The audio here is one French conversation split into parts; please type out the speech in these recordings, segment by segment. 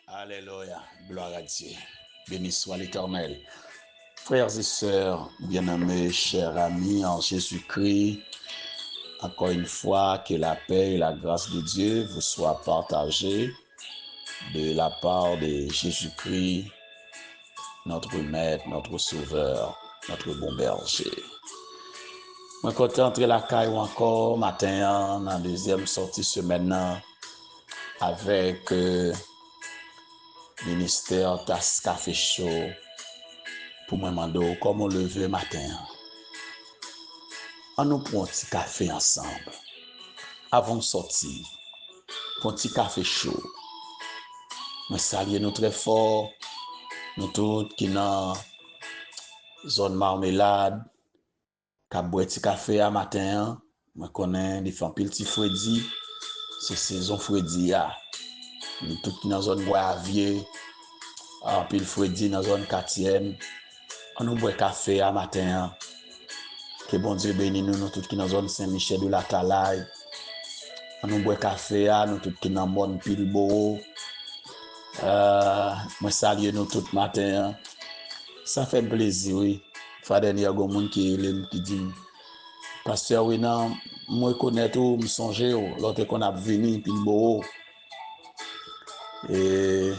Alléluia, gloire à Dieu. Béni soit l'Éternel. Frères et sœurs, bien-aimés, chers amis en Jésus-Christ, encore une fois, que la paix et la grâce de Dieu vous soient partagées de la part de Jésus-Christ, notre Maître, notre Sauveur, notre bon berger. Je suis content d'entrer la caille encore matin, dans la deuxième sortie semaine, avec ministère Tas Café Show pour moi demander comment lever matin. On nous prend un petit café ensemble. Avant de sortir, pour un petit café chaud. Je salue nous très fort, nous tous qui dans la zone marmelade, qui boit un petit café à matin. Je connais des femmes petit Freddy, c'est saison Freddy. Nous tous qui dans la zone Bois-Avier, puis le Freddy dans la zone 4e. On nous boit café à matin. Que bon Dieu bénisse nous, nous tous qui dans la zone Saint-Michel de la Talaye. On nous boit café, nous tous qui dans le monde Pilbo. Moi salue nous tout matin. Ça fait plaisir, oui. Fa dernier gon moun qui dit pasteur oui non, moi connaître ou me songer l'autre qu'on a venu Pilbo. Et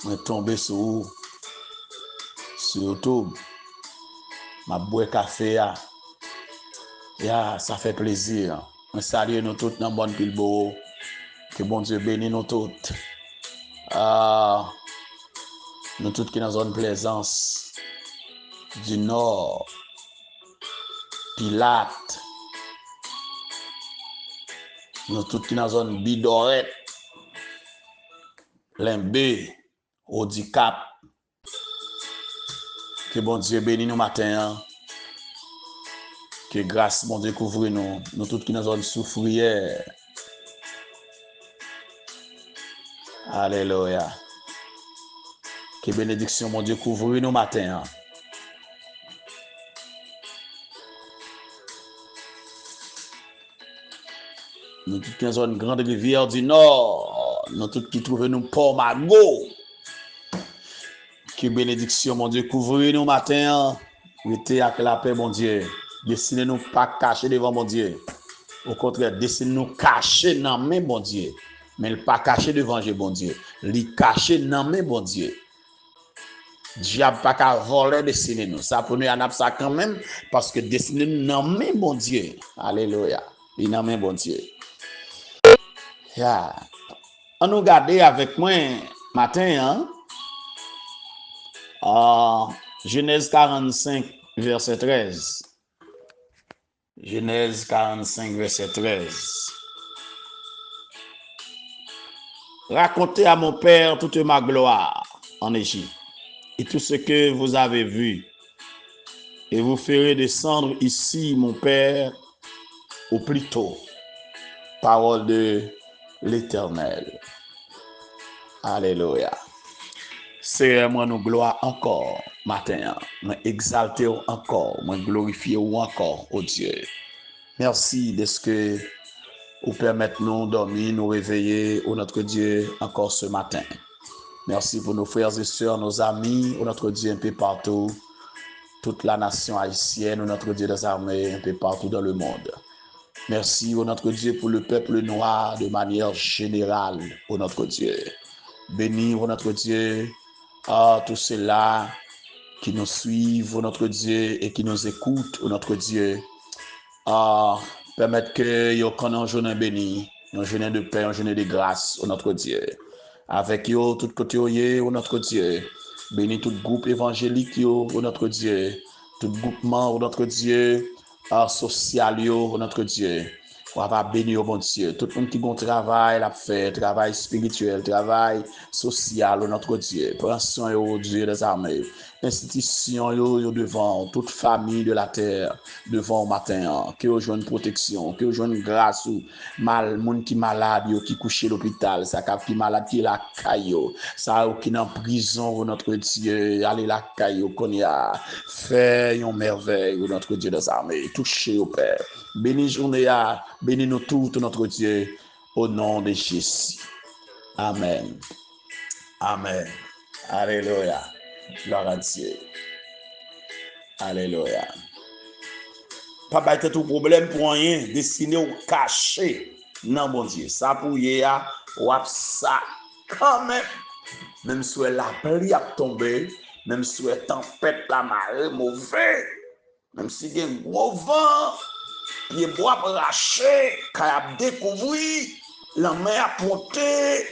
moi tombé sur YouTube. M'a boire café ça fait plaisir. Moi salue nous tous dans bonne Pilbo. Que bon Dieu bénisse nous toutes. Nous tous qui dans zone Plaisance du Nord, Pilate, nous tous qui dans zone Bidorette, Limbé, Handicap. Que bon Dieu bénisse nous matin. Que grâce bon Dieu couvre nous. Nous tous qui dans zone Soufrière. Alléluia. Que bénédiction mon Dieu couvre nous matin. Nous tous qui dans zone Grande Rivière du Nord. Nous tous qui trouvent nous Port-Margot. Que bénédiction mon Dieu couvre nous matin. Mettez avec la paix mon Dieu. Dessinez-nous pas cacher devant mon Dieu. Au contraire, dessinez-nous cacher dans main bon Dieu. Mais il pas caché devant bon Dieu. Il caché dans main bon Dieu. Diable pas qu'à voler dessinez-nous. Ça pour nous en ça quand même parce que dessinez-nous dans main bon Dieu. Alléluia. Il dans main bon Dieu. On nous garder avec moi matin Genèse 45 verset 13. Genèse 45 verset 13. Racontez à mon père toute ma gloire en Égypte et tout ce que vous avez vu. Et vous ferez descendre ici mon père au plus tôt. Parole de l'Éternel. Alléluia. C'est moi nous gloire encore matin. Moi exalter encore. Moi glorifier encore au Dieu. Merci de ce que vous permettez nous dormir, nous réveiller au notre Dieu encore ce matin. Merci pour nos frères et sœurs, nos amis, au notre Dieu un peu partout, toute la nation haïtienne, au notre Dieu des armées un peu partout dans le monde. Merci au notre Dieu pour le peuple noir de manière générale, au notre Dieu. Bénis au notre Dieu tous ceux-là qui nous suivent, au notre Dieu, et qui nous écoutent, au notre Dieu. Permettre que yo connaissent un journée béni, un journée de paix, un journée de grâce, au notre Dieu. Avec yo, tout côté au notre Dieu. Bénis tout groupe évangélique, au notre Dieu. Tout groupement, au notre Dieu. Social, au notre Dieu. On va bénir au bon Dieu. Tout le monde qui a un travail, la fait, travail spirituel, travail social, au notre Dieu. Prends soin au Dieu des armées. Institution yo devant, toute famille de la terre, devant au matin, que vous jouez une protection, que vous jouez une grâce ou mal, moun qui malade, yo, qui couche à l'hôpital, ça qui malade qui la caillou, ça qui dans prison, notre Dieu, allez la caillou, qu'on y a fait une merveille, notre Dieu des armées, touchez au Père. Bénis journée, bénis nous tous, notre Dieu, au nom de Jésus. Amen. Amen. Alléluia. Gloire à Dieu. Alléluia. Papa était tout problème pour rien, destiné ou caché. Non, bon Dieu. Ça pour hier, ou ça quand même. Même si la pluie a tombé, même si la tempête, la marée mauvais, même si il y a un gros vent, puis il bois raché, quand il a découvert, la mer a monté.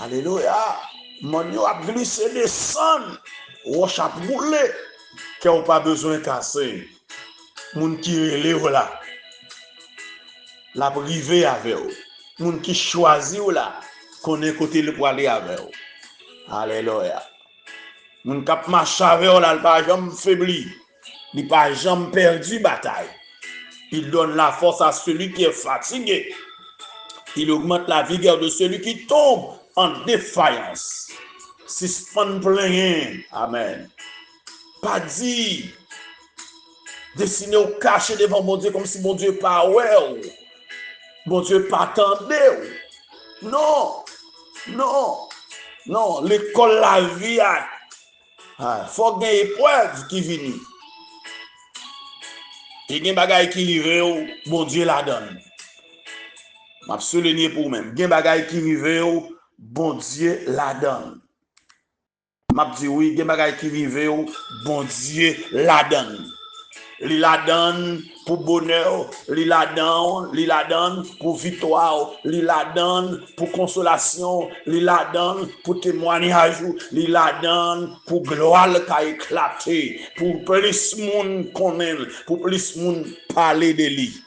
Alléluia. Mon yo a glissé, descend, roche a roulé, qui n'a pas besoin de casser. Moun qui relève là, la privé avec eux. Moun qui choisit là, connaît côté le pour aller avec eux. Alléluia. Moun kap marche avec eux là, il pas jamais faibli. Il pas jamais perdu bataille. Il donne la force à celui qui est fatigué. Il augmente la vigueur de celui qui tombe en défaillance. Suspend plein. Amen. Pas dit. Dessiné ou caché devant mon Dieu comme si mon Dieu pas ouais. Mon Dieu pas attendait. Non. Non. Non. L'école la vie. Faut qu'il y ait épreuve qui vient. Il y a des bagailles qui arrivent, bon Dieu la donne. Je vais souligner pour vous-même. Il y a des bagailles qui arrivent, bon Dieu la donne. Je dis oui, il y a des bagailles qui arrivent, bon Dieu la donne. Il la donne pour bonheur, il la donne pour victoire, il la donne pour consolation, il la donne pour témoignage, il la donne pour gloire qui a éclaté, pour plus de monde connaître, pour plus de monde parler de lui.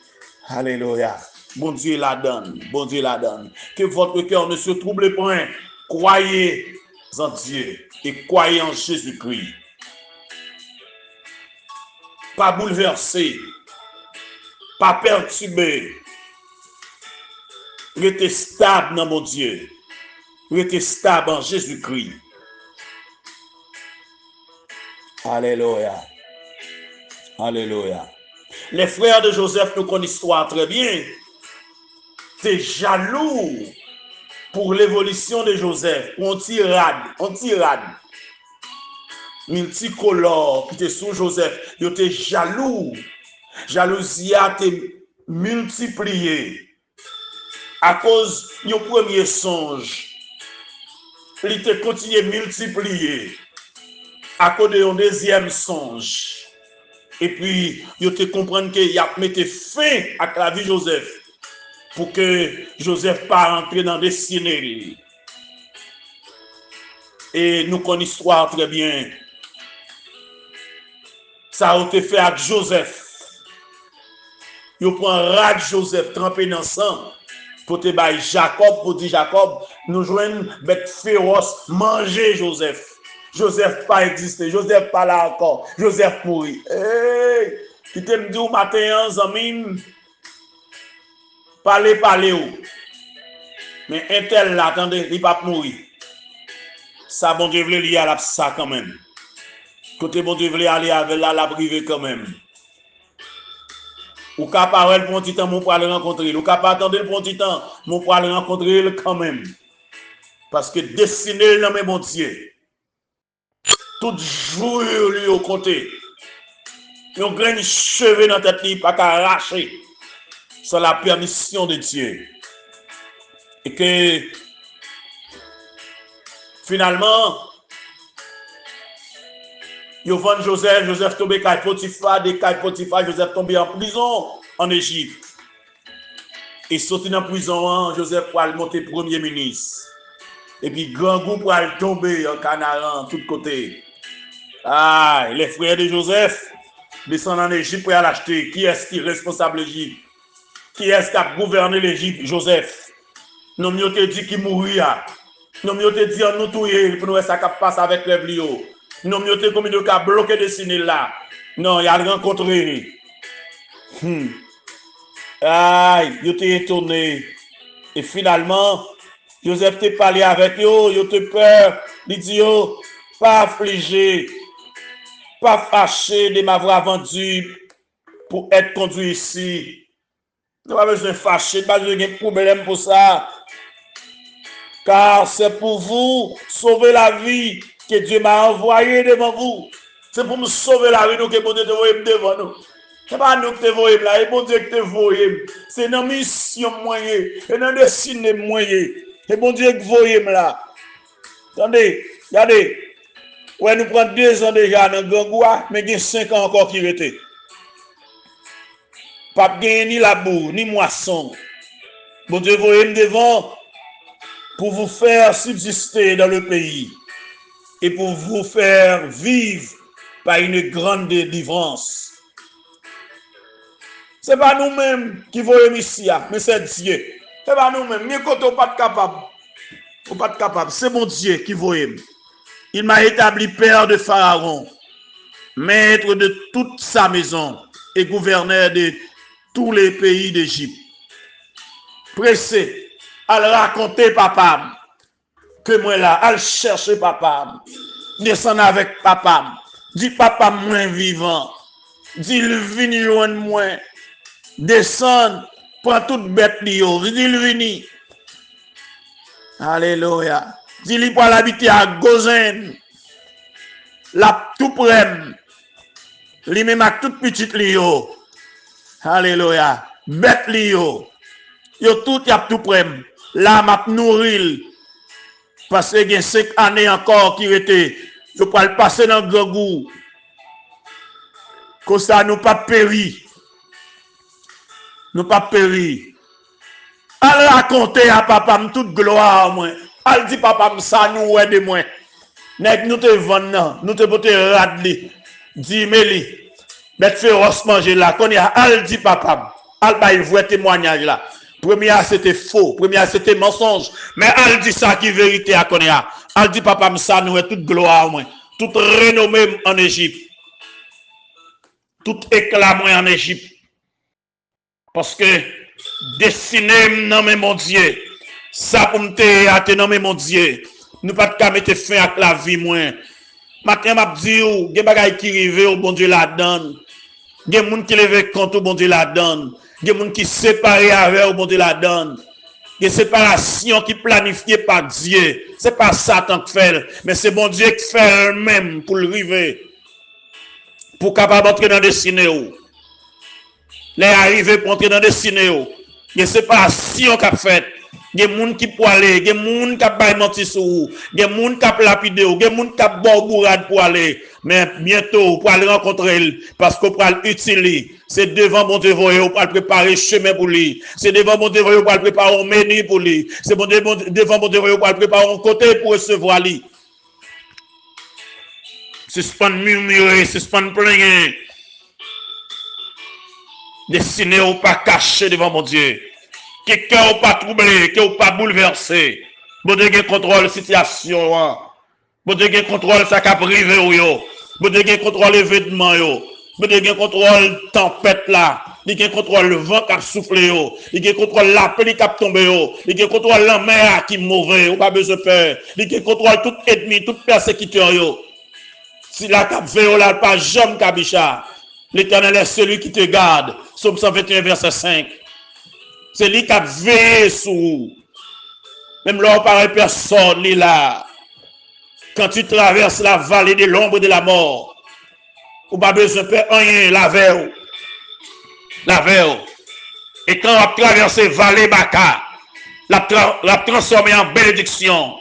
Alléluia. Bon Dieu la donne, bon Dieu la donne. Que votre cœur ne se trouble point. Croyez en Dieu et croyez en Jésus-Christ. Pas bouleversé, pas perturbé. Restez stable dans mon Dieu. Restez stable en Jésus-Christ. Alléluia. Alléluia. Les frères de Joseph nous connaissent l'histoire très bien. T'es jaloux pour l'évolution de Joseph. On tirade. Multicolore qui était sous Joseph, il était jaloux. Jalousie a été multipliée à cause du premier songe. Il était continué multiplié à cause de un deuxième songe. Et puis, il te comprendre qu'il a mis fin à la vie de Joseph pour que Joseph pas rentre dans des destinée. Et nous connaissons l'histoire très bien. Ça a été fait avec Joseph. Il prend rat Joseph trempé dans le sang pour te bailler Jacob, pour dire Jacob, nous jouons bête féroce, manger Joseph. Joseph pas existé, Joseph pas là encore, Joseph pourri. Hey, qui te me dit au matin, Zamine, parlez ou. Mais un tel là, attendez, il pas mourir. Ça, bon Dieu voulait lier à ça quand même. Côté bon Dieu voulait aller avec la privée quand même. Ou capable pour un petit temps, mon pour aller rencontrer. Ou capable attendre pour un petit temps, mon pour aller rencontrer quand même. Parce que destiné dans mes bon Dieu. Tout jour lui au côté. Yon grain cheveux dans tête li pas arracher. Sans la permission de Dieu. Et que finalement Yovan Joseph tombé Kai Potiphar, de Kai Potiphar, Joseph tombé en prison en Égypte. Et sorti dans la prison, Joseph pour aller monter premier ministre. Et puis grand goût pour aller tomber en Canaan, tout côté. Ah, les frères de Joseph descendent en Égypte pour aller acheter. Qui est-ce qui est responsable de l'Égypte? Qui est-ce qui a gouverné l'Égypte? Joseph. Non, mieux te dit qu'il mourit. Non, mieux te dit en nous touiller pour nous voir ça qui passe avec les bliots. Non, mieux te comme de cas bloqué de ciné là. Non, il a rencontré. Aïe, il était étonné. Et finalement, Joseph t'a parlé avec eux, il te peur. Il dit, pas affligé, pas fâché de m'avoir vendu pour être conduit ici. Tu n'as pas besoin de fâcher, pas besoin de problème pour ça. car c'est pour vous sauver la vie que Dieu m'a envoyé devant vous. C'est pour me sauver la vie nous que bon Dieu te voyé devant nous. C'est pas nous que te voyons là, et bon Dieu que te voyons. C'est dans mission moyen, et dans destinée moyen. Et bon Dieu que voyons là. Attendez, regardez. Ouais, nous prenons 2 ans déjà dans Gangoua, mais il y a 5 ans encore qui restent. Pas gagner ni labour, ni moisson. Bon Dieu, voyez devant pour vous faire subsister dans le pays et pour vous faire vivre par une grande délivrance. Ce n'est pas nous-mêmes qui voyons ici, mais c'est Dieu. Ce n'est pas nous-mêmes. Mais quand on n'est pas capable, c'est mon Dieu qui voit. Il m'a établi père de Pharaon, maître de toute sa maison et gouverneur de tous les pays d'Égypte. Pressé à le raconter papa, que moi là, à le chercher papa, descendre avec papa, dit papa moins vivant, dit le vini loin de moi, descendre, prend toute bête lio, dit le vini. Alléluia. Dit il pour l'habiter à Gozen, la tout près, lui même à toute petite lio. Alléluia. Bête lio. Yo tout y a tout près. Là m'a nourrir parce que il y a 5 années encore qui étaient je peux le passer dans le gangou. Comme ça nous pas péri. Nous pas péri. Al raconter à papa toute gloire moi. Al dit papa ça nous aide moi. Nèg nous te vendre nous te pote radli. Dis meli. Bet féroce manger là. Qu'on y a al dit papa. Al ba il vrai témoignage là. Premier c'était faux, premier c'était mensonge. Mais al dit ça qui vérité à connaître. Al dit papa ça nous est toute gloire moi, toute renommée en Égypte. Tout éclat moi en Égypte. Parce que destiné non mais mon Dieu. Ça pour me te non mais mon Dieu. Nous pas de mettre fin à la vie moi. Matin m'a dit ou des bagaille qui rive au bon Dieu la donne. Des monde qui lève compte au bon Dieu la donne. Des gens qui séparés avec au bon Dieu la donne. Des séparations qui planifiées par Dieu. C'est pas Satan qui fait, mais c'est bon Dieu qui fait même pour le river. Pour capable entrer dans la destinée. Les arriver pour entrer dans la destinée. Des séparations qu'a fait. Des gens qui pour aller, des gens qui ont menti sur vous, des gens qui ont lapidé, des gens qui ont bon bourrade pour aller. Mais bientôt, pour aller rencontrer lui, parce qu'on peut l'utiliser. C'est devant mon Dieu, on peut préparer chemin pour lui. C'est devant mon Dieu, on peut préparer un menu pour lui. C'est devant mon Dieu, on peut préparer un côté pour recevoir lui. Suspend murmurer, suspend plaigner. Destiné ou pas caché devant mon Dieu. Quelqu'un ou pas troublé, qui ou pas bouleversé. Bon Dieu contrôle la situation. Bon Dieu contrôle ça qui a privé ou yo. Bon Dieu contrôle l'événement yo. Bon Dieu contrôle tempête là. Il contrôle le vent qui a soufflé yo. Il contrôle la pluie qui a tombé yo. Il contrôle la mer qui est mauvais, ou pas besoin de peur. Il contrôle tout ennemi, tout persécuteur yo. Si la cap fait là pas jamais kabicha. L'Éternel est celui qui te garde. Psaume 121 verset 5. C'est lui qui a veillé sur vous. Même là, on paraît personne là. Quand tu traverses la vallée de l'ombre de la mort, ou pas besoin de faire rien, la veille. La veille. Et quand on traverse la vallée Baka, la transformer en bénédiction.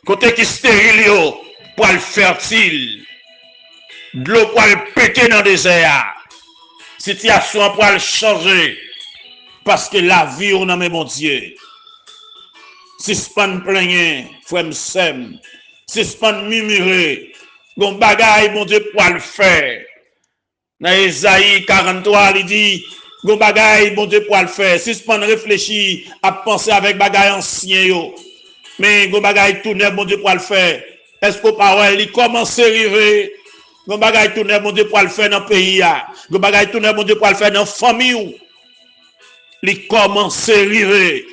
Côté qui stérile, pour le fertile. De l'eau pour le péter dans le désert. Situation pour le changer. Parce que la vie, on a mis mon Dieu. Suspend plaigner, frère m'sem. Suspend murmurer. Gon bagaille, mon Dieu, pour le faire. Dans Esaïe 43, il dit, gon bagaille, mon Dieu, pour le faire. Suspend réfléchir, à penser avec bagaille ancien, yo. Mais gon bagaille tourner, mon Dieu, pour le faire. Est-ce que parole, il commence à arriver? Gon bagaille tourner, mon Dieu, pour le faire dans le pays. Gon bagaille tourner, mon Dieu, pour le faire dans la famille. Il commence à arriver.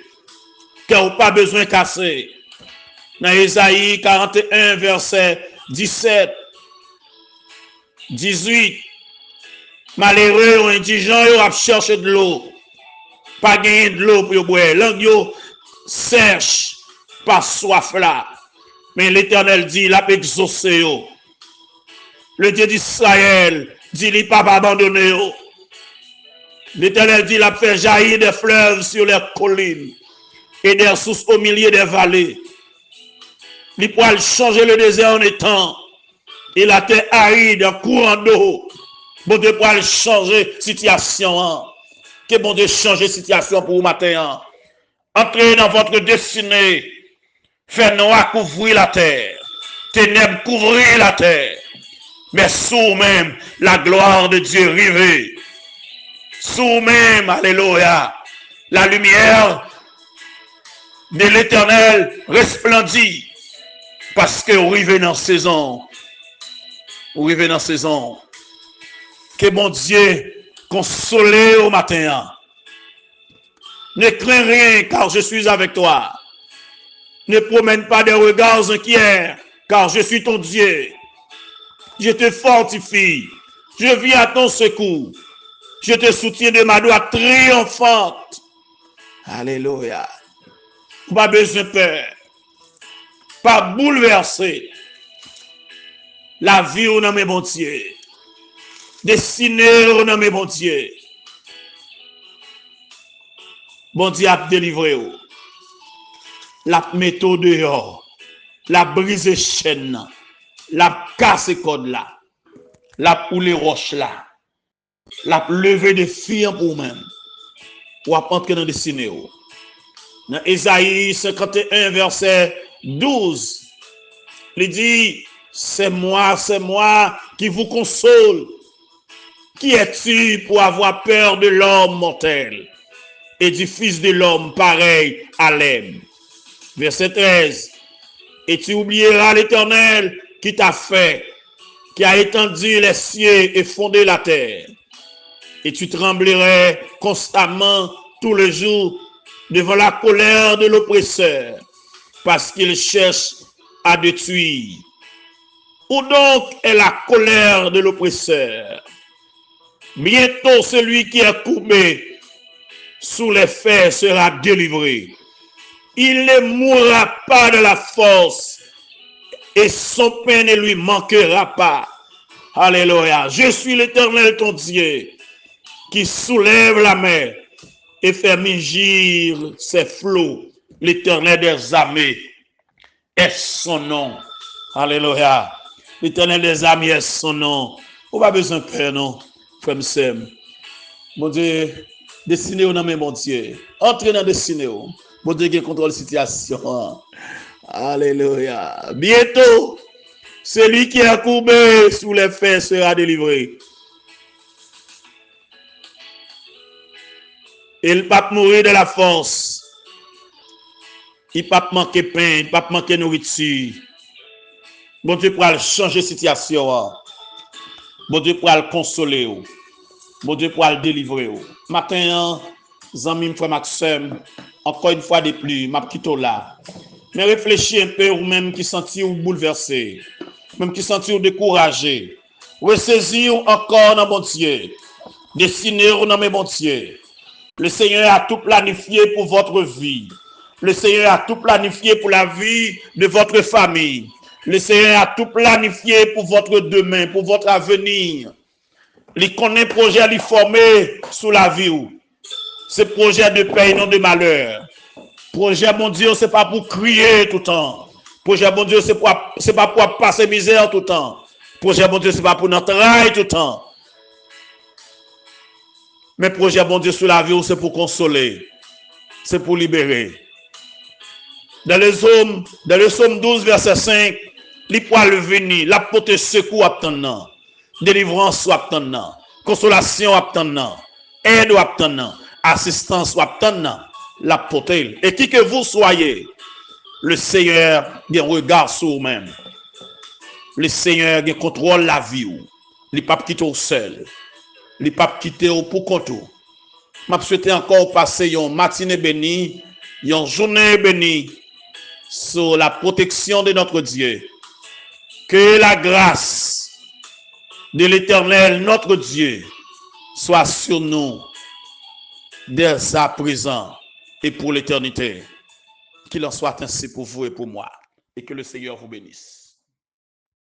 Qu'il n'y a pas besoin de casser. Dans Esaïe 41, verset 17, 18, malheureux ou indigents, ils ont cherché de l'eau. Pas gagné de l'eau pour boire. Langue sèche par soif là. Mais l'Éternel dit, il a exaucé. Le Dieu d'Israël dit, il n'a pas abandonné. L'Éternel dit, il a fait jaillir des fleuves sur les collines et des sources au milieu des vallées. Il pourra changer le désert en étang et la terre aride en courant d'eau. Bon Dieu pourra changer la situation. Que bon Dieu changer la situation pour vous matin. Entrez dans votre destinée. Fait noir couvrir la terre. Ténèbres couvrir la terre. Mais sous même la gloire de Dieu rivée. Sous même, alléluia, la lumière de l'Éternel resplendit. Parce que vous arrivez dans la saison. Vous arrivez dans la saison. Que mon Dieu console au matin. Ne crains rien car je suis avec toi. Ne promène pas des regards inquiets car je suis ton Dieu. Je te fortifie. Je viens à ton secours. Je te soutiens de ma droite triomphante. Alléluia. Pas besoin de peur. Pas bouleversé. La vie au nom de mon Dieu. Destiné au nom de mon Dieu. Bon Dieu a délivré. La méthode dehors. La brise chaîne. La casse code là. La poule roche là. La lever des filles pour même. Pour entrer dans le destiné. Dans Ésaïe 51, verset 12, il dit, c'est moi qui vous console. Qui es-tu pour avoir peur de l'homme mortel et du fils de l'homme pareil à l'homme? Verset 13, et tu oublieras l'Éternel qui t'a fait, qui a étendu les cieux et fondé la terre. Et tu tremblerais constamment tous les jours devant la colère de l'oppresseur, parce qu'il cherche à détruire. Où donc est la colère de l'oppresseur? Bientôt celui qui est courbé sous les fers sera délivré. Il ne mourra pas de la force et son pain ne lui manquera pas. Alléluia. Je suis l'Éternel ton Dieu qui soulève la mer et fait mugir ses flots. L'Éternel des armées est son nom. Alléluia. L'Éternel des armées est son nom. On n'a pas besoin de peur, non? Frère Sem. Mon Dieu, destiné au nom de mon Dieu. Entrez dans le destiné. Mon Dieu qui contrôle la situation. Alléluia. Bientôt, celui qui est courbé sous les fers sera délivré. Il ne va pas mourir de la force. Il ne va pas manquer pain, il ne va pas manquer nourriture. Bon Dieu pourra changer la situation. Bon Dieu pourra le consoler. Bon Dieu pourra le délivrer. Matin, Zami, frère Maxime, encore une fois de plus, ma petite là. Mais réfléchis un peu, ou même qui sentit ou bouleversé, même qui sentit ou découragé. Ressaisir encore dans mon Dieu. Destiné dans mes bon Dieu. Le Seigneur a tout planifié pour votre vie. Le Seigneur a tout planifié pour la vie de votre famille. Le Seigneur a tout planifié pour votre demain, pour votre avenir. Il connaît projet à lui former sous la vie. Ce projet de paix, non de malheur. Projet, mon Dieu, ce n'est pas pour crier tout le temps. Projet, mon Dieu, ce n'est pas pour passer misère tout le temps. Projet, mon Dieu, ce n'est pas pour notre rail tout le temps. Mais projet, bon Dieu, sur la vie, c'est pour consoler. C'est pour libérer. Dans le psaume 12, verset 5, il pourra le venir, la porter secours attendant, délivrance attendant, consolation attendant, aide attendant, assistance attendant, la porter. Et qui que vous soyez, le Seigneur a un regard sur vous-même. Le Seigneur a contrôle la vie. Il ne peut pas quitter au seul. Il ne peut pas quitter pour compte. Je souhaite encore passer une matinée bénie, une journée bénie sur la protection de notre Dieu. Que la grâce de l'Éternel, notre Dieu, soit sur nous dès à présent et pour l'éternité. Qu'il en soit ainsi pour vous et pour moi. Et que le Seigneur vous bénisse.